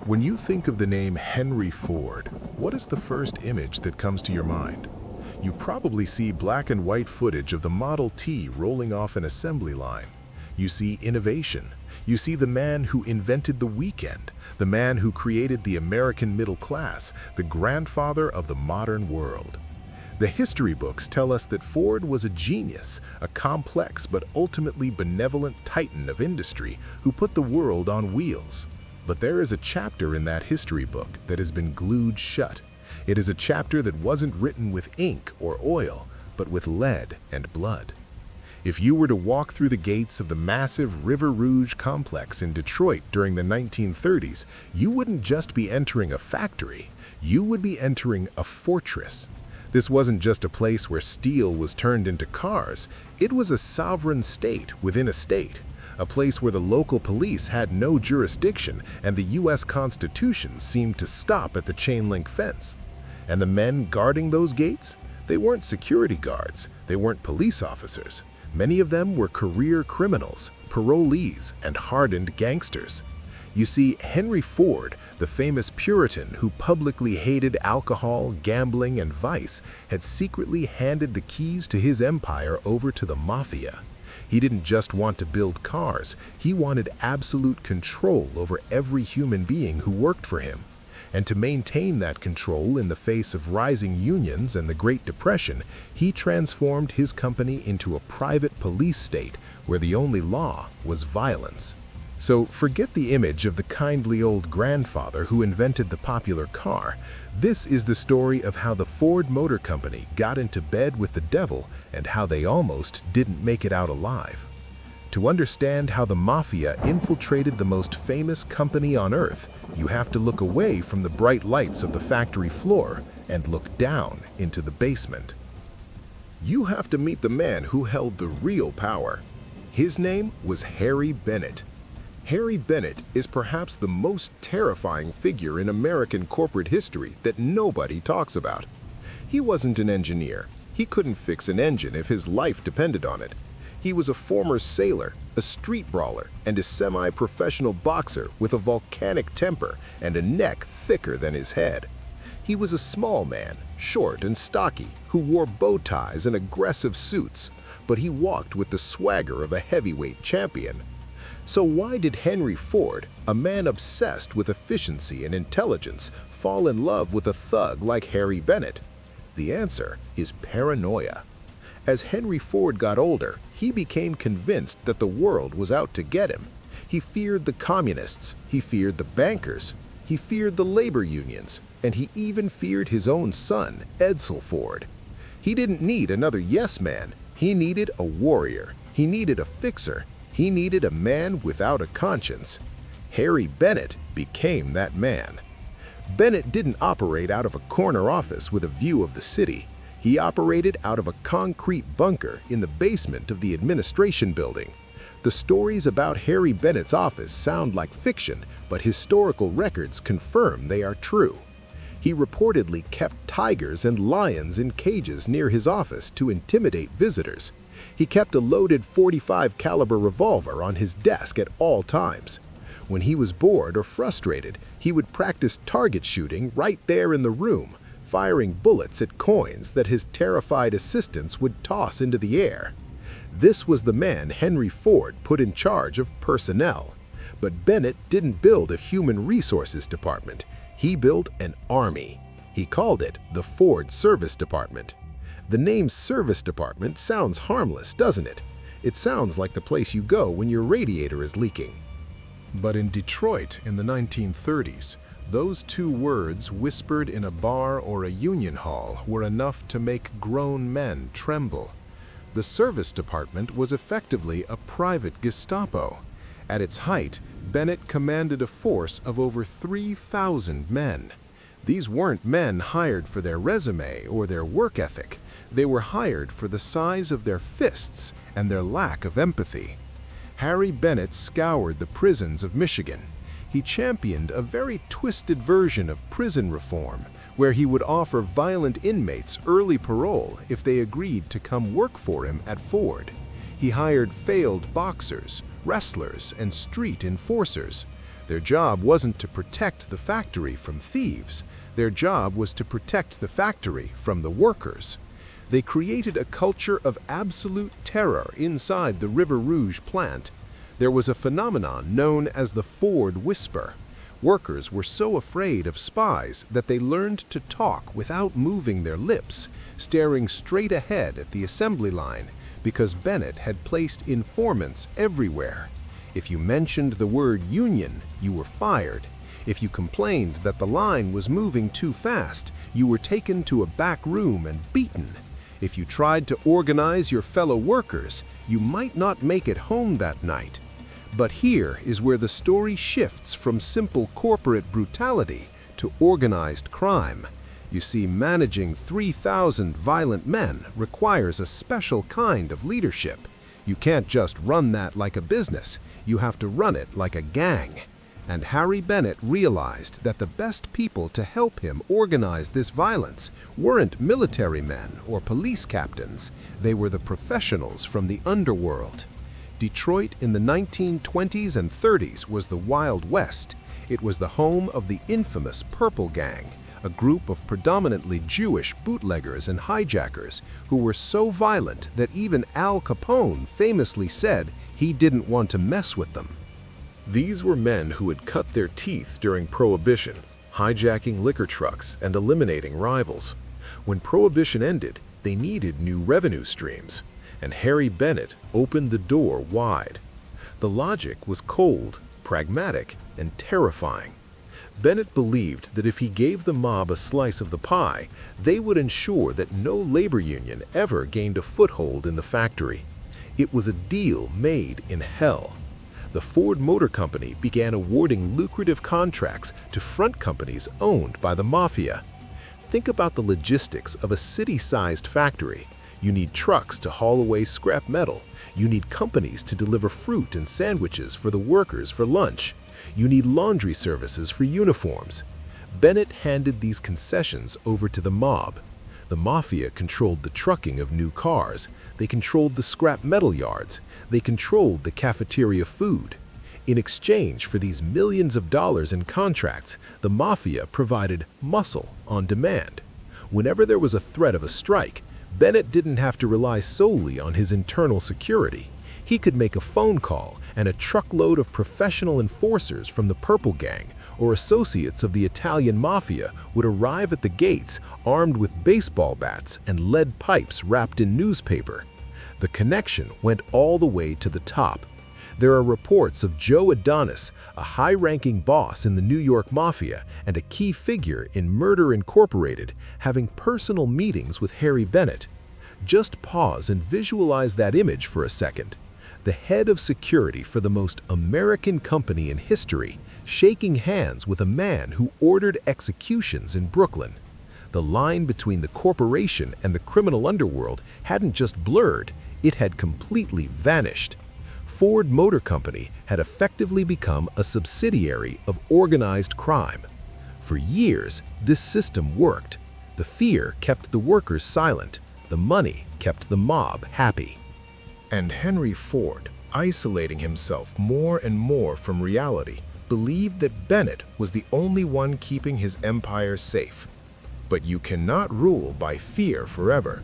When you think of the name Henry Ford, what is the first image that comes to your mind? You probably see black and white footage of the Model T rolling off an assembly line. You see innovation. You see the man who invented the weekend, the man who created the American middle class, the grandfather of the modern world. The history books tell us that Ford was a genius, a complex but ultimately benevolent titan of industry who put the world on wheels. But there is a chapter in that history book that has been glued shut. It is a chapter that wasn't written with ink or oil, but with lead and blood. If you were to walk through the gates of the massive River Rouge Complex in Detroit during the 1930s, you wouldn't just be entering a factory, you would be entering a fortress. This wasn't just a place where steel was turned into cars, it was a sovereign state within a state. A place where the local police had no jurisdiction and the U.S. Constitution seemed to stop at the chain-link fence. And the men guarding those gates? They weren't security guards, they weren't police officers. Many of them were career criminals, parolees, and hardened gangsters. You see, Henry Ford, the famous Puritan who publicly hated alcohol, gambling, and vice, had secretly handed the keys to his empire over to the Mafia. He didn't just want to build cars, he wanted absolute control over every human being who worked for him. And to maintain that control in the face of rising unions and the Great Depression, he transformed his company into a private police state where the only law was violence. So forget the image of the kindly old grandfather who invented the popular car. This is the story of how the Ford Motor Company got into bed with the devil and how they almost didn't make it out alive. To understand how the Mafia infiltrated the most famous company on earth, you have to look away from the bright lights of the factory floor and look down into the basement. You have to meet the man who held the real power. His name was Harry Bennett. Harry Bennett is perhaps the most terrifying figure in American corporate history that nobody talks about. He wasn't an engineer. He couldn't fix an engine if his life depended on it. He was a former sailor, a street brawler, and a semi-professional boxer with a volcanic temper and a neck thicker than his head. He was a small man, short and stocky, who wore bow ties and aggressive suits, but he walked with the swagger of a heavyweight champion. So why did Henry Ford, a man obsessed with efficiency and intelligence, fall in love with a thug like Harry Bennett? The answer is paranoia. As Henry Ford got older, he became convinced that the world was out to get him. He feared the communists, he feared the bankers, he feared the labor unions, and he even feared his own son, Edsel Ford. He didn't need another yes man, he needed a warrior, he needed a fixer, he needed a man without a conscience. Harry Bennett became that man. Bennett didn't operate out of a corner office with a view of the city. He operated out of a concrete bunker in the basement of the administration building. The stories about Harry Bennett's office sound like fiction, but historical records confirm they are true. He reportedly kept tigers and lions in cages near his office to intimidate visitors. He kept a loaded .45 caliber revolver on his desk at all times. When he was bored or frustrated, he would practice target shooting right there in the room, firing bullets at coins that his terrified assistants would toss into the air. This was the man Henry Ford put in charge of personnel. But Bennett didn't build a human resources department. He built an army. He called it the Ford Service Department. The name Service Department sounds harmless, doesn't it? It sounds like the place you go when your radiator is leaking. But in Detroit in the 1930s, those two words whispered in a bar or a union hall were enough to make grown men tremble. The service department was effectively a private Gestapo. At its height, Bennett commanded a force of over 3,000 men. These weren't men hired for their resume or their work ethic. They were hired for the size of their fists and their lack of empathy. Harry Bennett scoured the prisons of Michigan. He championed a very twisted version of prison reform, where he would offer violent inmates early parole if they agreed to come work for him at Ford. He hired failed boxers, wrestlers, and street enforcers. Their job wasn't to protect the factory from thieves. Their job was to protect the factory from the workers. They created a culture of absolute terror inside the River Rouge plant. There was a phenomenon known as the Ford Whisper. Workers were so afraid of spies that they learned to talk without moving their lips, staring straight ahead at the assembly line, because Bennett had placed informants everywhere. If you mentioned the word union, you were fired. If you complained that the line was moving too fast, you were taken to a back room and beaten. If you tried to organize your fellow workers, you might not make it home that night. But here is where the story shifts from simple corporate brutality to organized crime. You see, managing 3,000 violent men requires a special kind of leadership. You can't just run that like a business, you have to run it like a gang. And Harry Bennett realized that the best people to help him organize this violence weren't military men or police captains, they were the professionals from the underworld. Detroit in the 1920s and 30s was the Wild West. It was the home of the infamous Purple Gang, a group of predominantly Jewish bootleggers and hijackers who were so violent that even Al Capone famously said he didn't want to mess with them. These were men who had cut their teeth during Prohibition, hijacking liquor trucks and eliminating rivals. When Prohibition ended, they needed new revenue streams, and Harry Bennett opened the door wide. The logic was cold, pragmatic, and terrifying. Bennett believed that if he gave the mob a slice of the pie, they would ensure that no labor union ever gained a foothold in the factory. It was a deal made in hell. The Ford Motor Company began awarding lucrative contracts to front companies owned by the Mafia. Think about the logistics of a city-sized factory. You need trucks to haul away scrap metal. You need companies to deliver fruit and sandwiches for the workers for lunch. You need laundry services for uniforms. Bennett handed these concessions over to the mob. The Mafia controlled the trucking of new cars. They controlled the scrap metal yards. They controlled the cafeteria food. In exchange for these millions of dollars in contracts, the Mafia provided muscle on demand. Whenever there was a threat of a strike, Bennett didn't have to rely solely on his internal security. He could make a phone call, and a truckload of professional enforcers from the Purple Gang or associates of the Italian Mafia would arrive at the gates armed with baseball bats and lead pipes wrapped in newspaper. The connection went all the way to the top. There are reports of Joe Adonis, a high-ranking boss in the New York Mafia and a key figure in Murder Incorporated, having personal meetings with Harry Bennett. Just pause and visualize that image for a second. The head of security for the most American company in history, shaking hands with a man who ordered executions in Brooklyn. The line between the corporation and the criminal underworld hadn't just blurred, it had completely vanished. Ford Motor Company had effectively become a subsidiary of organized crime. For years, this system worked. The fear kept the workers silent. The money kept the mob happy. And Henry Ford, isolating himself more and more from reality, believed that Bennett was the only one keeping his empire safe. But you cannot rule by fear forever.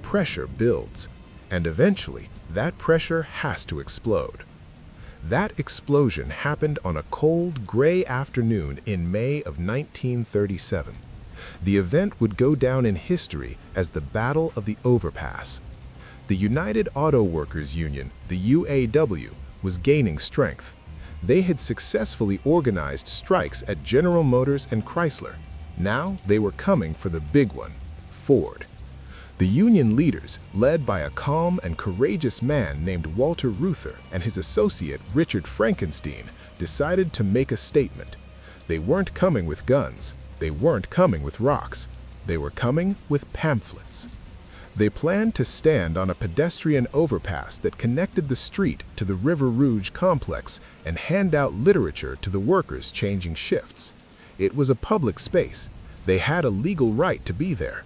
Pressure builds, and eventually that pressure has to explode. That explosion happened on a cold, gray afternoon in May of 1937. The event would go down in history as the Battle of the Overpass. The United Auto Workers Union, the UAW, was gaining strength. They had successfully organized strikes at General Motors and Chrysler. Now they were coming for the big one, Ford. The union leaders, led by a calm and courageous man named Walter Reuther and his associate Richard Frankenstein, decided to make a statement. They weren't coming with guns. They weren't coming with rocks. They were coming with pamphlets. They planned to stand on a pedestrian overpass that connected the street to the River Rouge Complex and hand out literature to the workers changing shifts. It was a public space. They had a legal right to be there.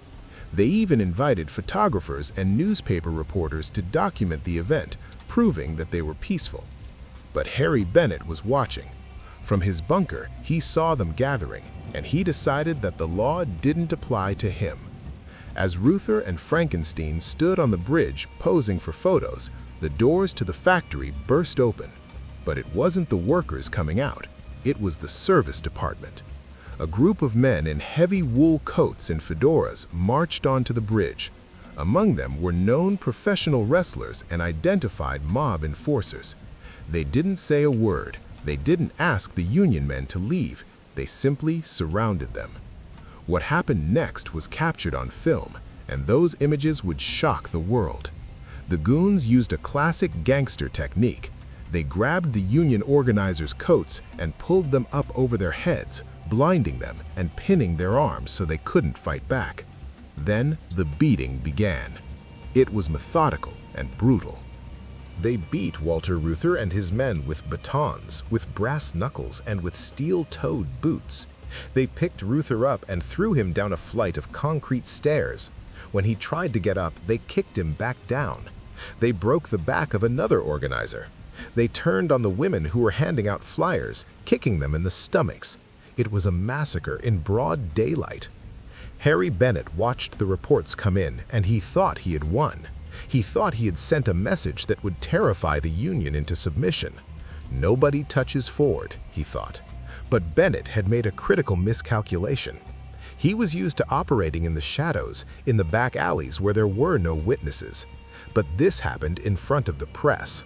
They even invited photographers and newspaper reporters to document the event, proving that they were peaceful. But Harry Bennett was watching. From his bunker, he saw them gathering, and he decided that the law didn't apply to him. As Reuther and Frankenstein stood on the bridge posing for photos, the doors to the factory burst open. But it wasn't the workers coming out, it was the service department. A group of men in heavy wool coats and fedoras marched onto the bridge. Among them were known professional wrestlers and identified mob enforcers. They didn't say a word, they didn't ask the union men to leave, they simply surrounded them. What happened next was captured on film, and those images would shock the world. The goons used a classic gangster technique. They grabbed the union organizers' coats and pulled them up over their heads, blinding them and pinning their arms so they couldn't fight back. Then the beating began. It was methodical and brutal. They beat Walter Reuther and his men with batons, with brass knuckles, and with steel-toed boots. They picked Reuther up and threw him down a flight of concrete stairs. When he tried to get up, they kicked him back down. They broke the back of another organizer. They turned on the women who were handing out flyers, kicking them in the stomachs. It was a massacre in broad daylight. Harry Bennett watched the reports come in, and he thought he had won. He thought he had sent a message that would terrify the union into submission. Nobody touches Ford, he thought. But Bennett had made a critical miscalculation. He was used to operating in the shadows, in the back alleys where there were no witnesses. But this happened in front of the press.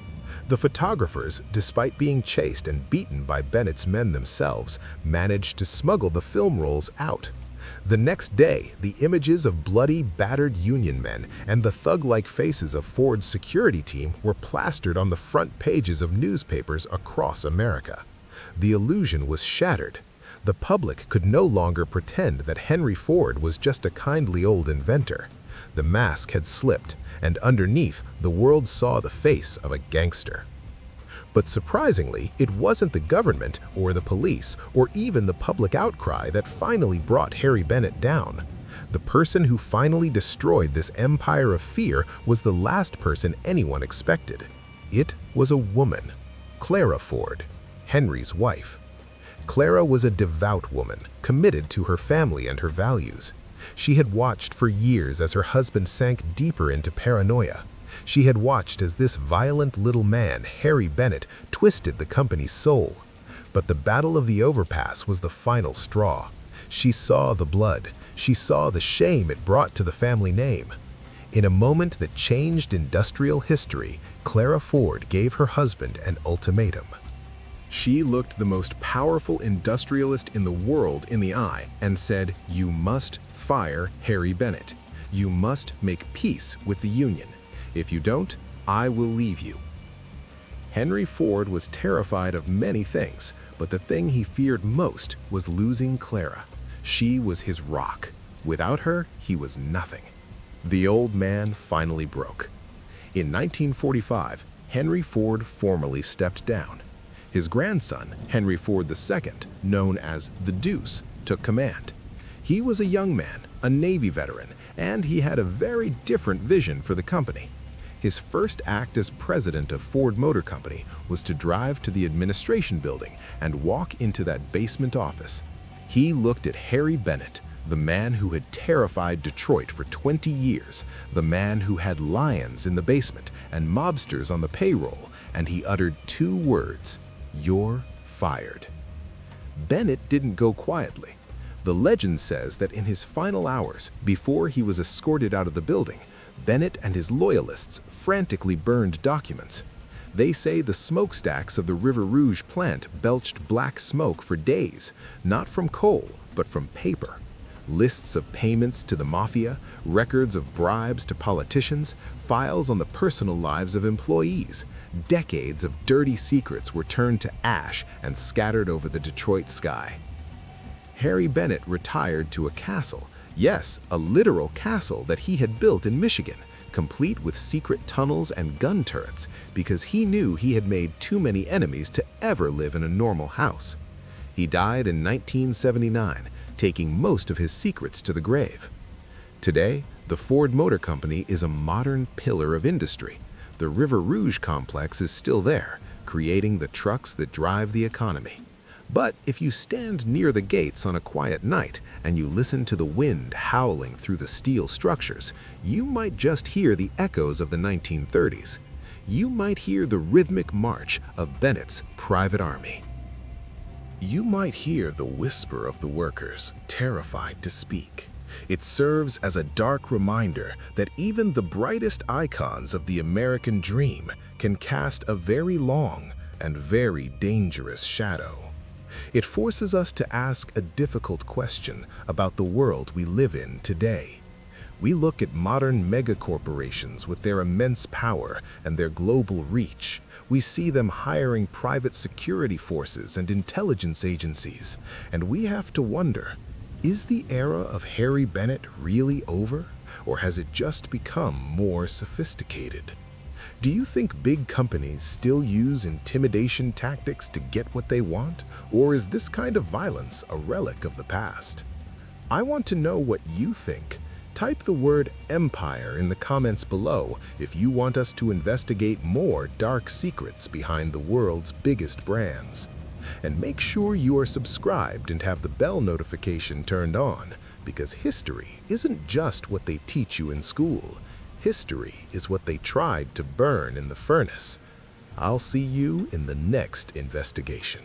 The photographers, despite being chased and beaten by Bennett's men themselves, managed to smuggle the film rolls out. The next day, the images of bloody, battered union men and the thug-like faces of Ford's security team were plastered on the front pages of newspapers across America. The illusion was shattered. The public could no longer pretend that Henry Ford was just a kindly old inventor. The mask had slipped, and underneath, the world saw the face of a gangster. But surprisingly, it wasn't the government or the police or even the public outcry that finally brought Harry Bennett down. The person who finally destroyed this empire of fear was the last person anyone expected. It was a woman, Clara Ford, Henry's wife. Clara was a devout woman, committed to her family and her values. She had watched for years as her husband sank deeper into paranoia. She had watched as this violent little man, Harry Bennett, twisted the company's soul. But the Battle of the Overpass was the final straw. She saw the blood. She saw the shame it brought to the family name. In a moment that changed industrial history, Clara Ford gave her husband an ultimatum. She looked the most powerful industrialist in the world in the eye and said, "You must fire Harry Bennett. You must make peace with the union. If you don't, I will leave you." Henry Ford was terrified of many things, but the thing he feared most was losing Clara. She was his rock. Without her, he was nothing. The old man finally broke. In 1945, Henry Ford formally stepped down. His grandson, Henry Ford II, known as the Deuce, took command. He was a young man, a Navy veteran, and he had a very different vision for the company. His first act as president of Ford Motor Company was to drive to the administration building and walk into that basement office. He looked at Harry Bennett, the man who had terrified Detroit for 20 years, the man who had lions in the basement and mobsters on the payroll, and he uttered two words: "You're fired." Bennett didn't go quietly. The legend says that in his final hours, before he was escorted out of the building, Bennett and his loyalists frantically burned documents. They say the smokestacks of the River Rouge plant belched black smoke for days, not from coal, but from paper. Lists of payments to the Mafia, records of bribes to politicians, files on the personal lives of employees. Decades of dirty secrets were turned to ash and scattered over the Detroit sky. Harry Bennett retired to a castle, yes, a literal castle that he had built in Michigan, complete with secret tunnels and gun turrets, because he knew he had made too many enemies to ever live in a normal house. He died in 1979, taking most of his secrets to the grave. Today, the Ford Motor Company is a modern pillar of industry. The River Rouge Complex is still there, creating the trucks that drive the economy. But if you stand near the gates on a quiet night and you listen to the wind howling through the steel structures, you might just hear the echoes of the 1930s. You might hear the rhythmic march of Bennett's private army. You might hear the whisper of the workers, terrified to speak. It serves as a dark reminder that even the brightest icons of the American dream can cast a very long and very dangerous shadow. It forces us to ask a difficult question about the world we live in today. We look at modern megacorporations with their immense power and their global reach. We see them hiring private security forces and intelligence agencies, and we have to wonder, is the era of Harry Bennett really over, or has it just become more sophisticated? Do you think big companies still use intimidation tactics to get what they want, or is this kind of violence a relic of the past? I want to know what you think. Type the word empire in the comments below if you want us to investigate more dark secrets behind the world's biggest brands. And make sure you are subscribed and have the bell notification turned on, because history isn't just what they teach you in school. History is what they tried to burn in the furnace. I'll see you in the next investigation.